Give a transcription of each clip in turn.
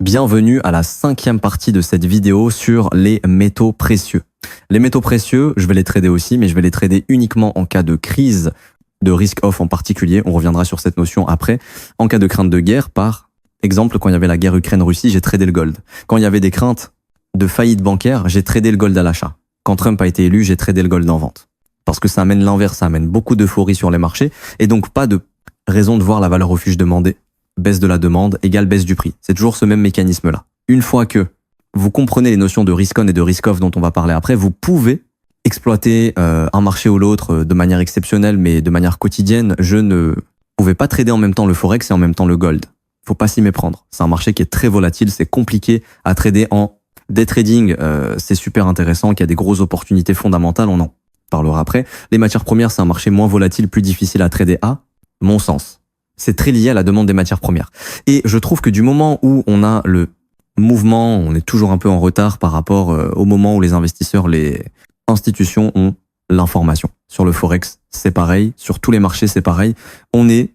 Bienvenue à la 5e partie de cette vidéo sur les métaux précieux. Les métaux précieux, je vais les trader aussi, mais je vais les trader uniquement en cas de crise, de risk-off en particulier. On reviendra sur cette notion après. En cas de crainte de guerre, par exemple, quand il y avait la guerre Ukraine-Russie, j'ai tradé le gold. Quand il y avait des craintes de faillite bancaire, j'ai tradé le gold à l'achat. Quand Trump a été élu, j'ai tradé le gold en vente. Parce que ça amène l'inverse, ça amène beaucoup d'euphorie sur les marchés et donc pas de raison de voir la valeur refuge demandée. Baisse de la demande égale baisse du prix. C'est toujours ce même mécanisme-là. Une fois que vous comprenez les notions de risk-on et de risk-off dont on va parler après, vous pouvez exploiter un marché ou l'autre de manière exceptionnelle, mais de manière quotidienne. Je ne pouvais pas trader en même temps le forex et en même temps le gold. Faut pas s'y méprendre. C'est un marché qui est très volatile, c'est compliqué à trader en day trading. C'est super intéressant, qu'il y a des grosses opportunités fondamentales, on en parlera après. Les matières premières, c'est un marché moins volatile, plus difficile à trader à mon sens. C'est très lié à la demande des matières premières. Et je trouve que du moment où on a le mouvement, on est toujours un peu en retard par rapport au moment où les investisseurs, les institutions ont l'information. Sur le forex, c'est pareil. Sur tous les marchés, c'est pareil. On est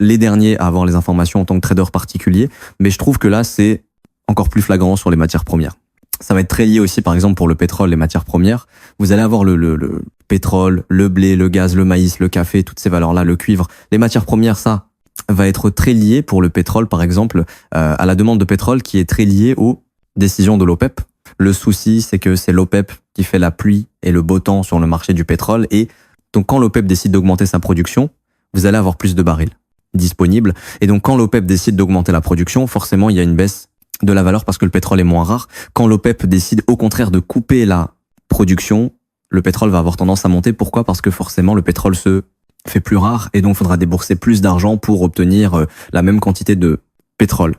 les derniers à avoir les informations en tant que trader particulier. Mais je trouve que là, c'est encore plus flagrant sur les matières premières. Ça va être très lié aussi, par exemple, pour le pétrole, les matières premières. Vous allez avoir le pétrole, le blé, le gaz, le maïs, le café, toutes ces valeurs-là, le cuivre. Les matières premières, ça va être très lié pour le pétrole, par exemple, à la demande de pétrole qui est très liée aux décisions de l'OPEP. Le souci, c'est que c'est l'OPEP qui fait la pluie et le beau temps sur le marché du pétrole. Et donc, quand l'OPEP décide d'augmenter sa production, vous allez avoir plus de barils disponibles. Et donc, quand l'OPEP décide d'augmenter la production, forcément, il y a une baisse de la valeur parce que le pétrole est moins rare. Quand l'OPEP décide au contraire de couper la production, le pétrole va avoir tendance à monter. Pourquoi ? Parce que forcément, le pétrole se fait plus rare et donc il faudra débourser plus d'argent pour obtenir la même quantité de pétrole.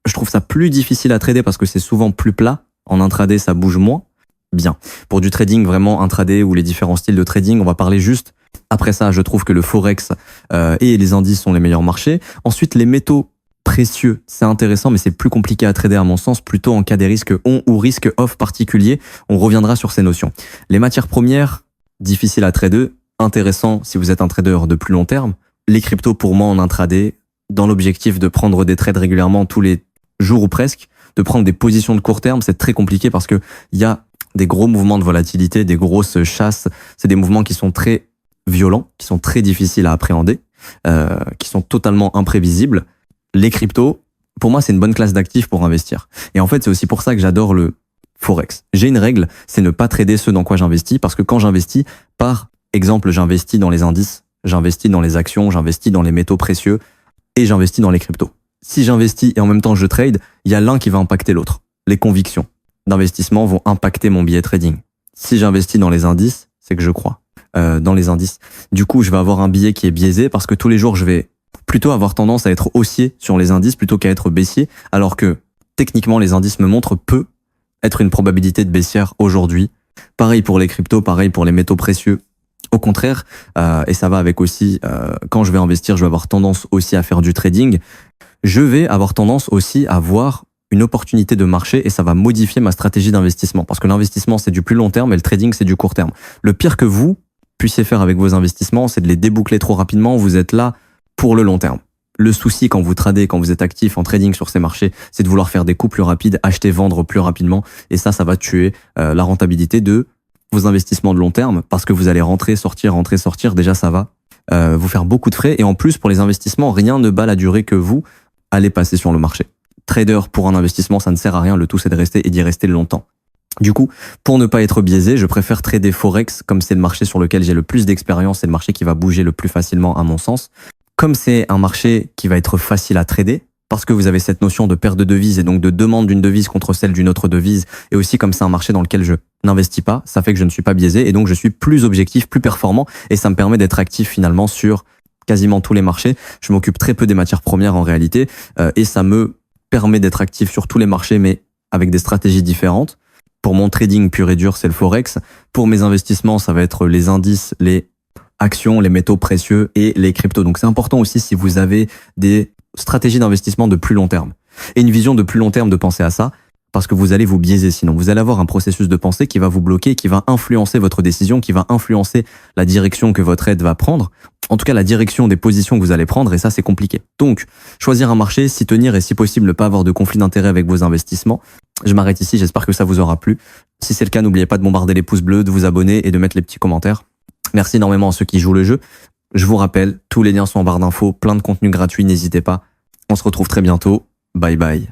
Je trouve ça plus difficile à trader parce que c'est souvent plus plat. En intraday, ça bouge moins. Bien. Pour du trading vraiment intraday ou les différents styles de trading, on va parler juste. Après ça, je trouve que le forex et les indices sont les meilleurs marchés. Ensuite, les métaux précieux, c'est intéressant, mais c'est plus compliqué à trader à mon sens, plutôt en cas des risques on ou risques off particuliers. On reviendra sur ces notions. Les matières premières, difficiles à trader, intéressant si vous êtes un trader de plus long terme. Les cryptos, pour moi, en intraday, dans l'objectif de prendre des trades régulièrement tous les jours ou presque, de prendre des positions de court terme, c'est très compliqué parce que il y a des gros mouvements de volatilité, des grosses chasses. C'est des mouvements qui sont très violents, qui sont très difficiles à appréhender, qui sont totalement imprévisibles. Les cryptos, pour moi, c'est une bonne classe d'actifs pour investir. Et en fait, c'est aussi pour ça que j'adore le forex. J'ai une règle, c'est ne pas trader ce dans quoi j'investis, parce que quand j'investis, par exemple, j'investis dans les indices, j'investis dans les actions, j'investis dans les métaux précieux et j'investis dans les cryptos. Si j'investis et en même temps je trade, il y a l'un qui va impacter l'autre. Les convictions d'investissement vont impacter mon billet trading. Si j'investis dans les indices, c'est que je crois dans les indices. Du coup, je vais avoir un billet qui est biaisé parce que tous les jours, je vais plutôt avoir tendance à être haussier sur les indices plutôt qu'à être baissier, alors que techniquement, les indices me montrent peut être une probabilité de baissière aujourd'hui. Pareil pour les cryptos, pareil pour les métaux précieux. Au contraire, et ça va avec aussi, quand je vais investir, je vais avoir tendance aussi à faire du trading. Je vais avoir tendance aussi à voir une opportunité de marché et ça va modifier ma stratégie d'investissement. Parce que l'investissement, c'est du plus long terme et le trading, c'est du court terme. Le pire que vous puissiez faire avec vos investissements, c'est de les déboucler trop rapidement. Vous êtes là pour le long terme. Le souci quand vous tradez, quand vous êtes actif en trading sur ces marchés, c'est de vouloir faire des coups plus rapides, acheter, vendre plus rapidement. Et ça va tuer la rentabilité de vos investissements de long terme parce que vous allez rentrer, sortir. Déjà, ça va vous faire beaucoup de frais. Et en plus, pour les investissements, rien ne bat la durée que vous allez passer sur le marché. Trader pour un investissement, ça ne sert à rien. Le tout, c'est de rester et d'y rester longtemps. Du coup, pour ne pas être biaisé, je préfère trader Forex comme c'est le marché sur lequel j'ai le plus d'expérience, c'est le marché qui va bouger le plus facilement à mon sens. Comme c'est un marché qui va être facile à trader, parce que vous avez cette notion de paire de devises et donc de demande d'une devise contre celle d'une autre devise, et aussi comme c'est un marché dans lequel je n'investis pas, ça fait que je ne suis pas biaisé et donc je suis plus objectif, plus performant et ça me permet d'être actif finalement sur quasiment tous les marchés. Je m'occupe très peu des matières premières en réalité et ça me permet d'être actif sur tous les marchés mais avec des stratégies différentes. Pour mon trading pur et dur, c'est le forex. Pour mes investissements, ça va être les indices, les actions, les métaux précieux et les cryptos. Donc c'est important aussi si vous avez des stratégies d'investissement de plus long terme et une vision de plus long terme de penser à ça parce que vous allez vous biaiser sinon. Vous allez avoir un processus de pensée qui va vous bloquer, qui va influencer votre décision, qui va influencer la direction que votre aide va prendre en tout cas la direction des positions que vous allez prendre, et ça c'est compliqué. Donc, choisir un marché, s'y tenir et si possible ne pas avoir de conflit d'intérêt avec vos investissements. Je m'arrête ici, j'espère que ça vous aura plu. Si c'est le cas, n'oubliez pas de bombarder les pouces bleus, de vous abonner et de mettre les petits commentaires. Merci énormément à ceux qui jouent le jeu. Je vous rappelle, tous les liens sont en barre d'infos, plein de contenu gratuit, n'hésitez pas. On se retrouve très bientôt. Bye bye.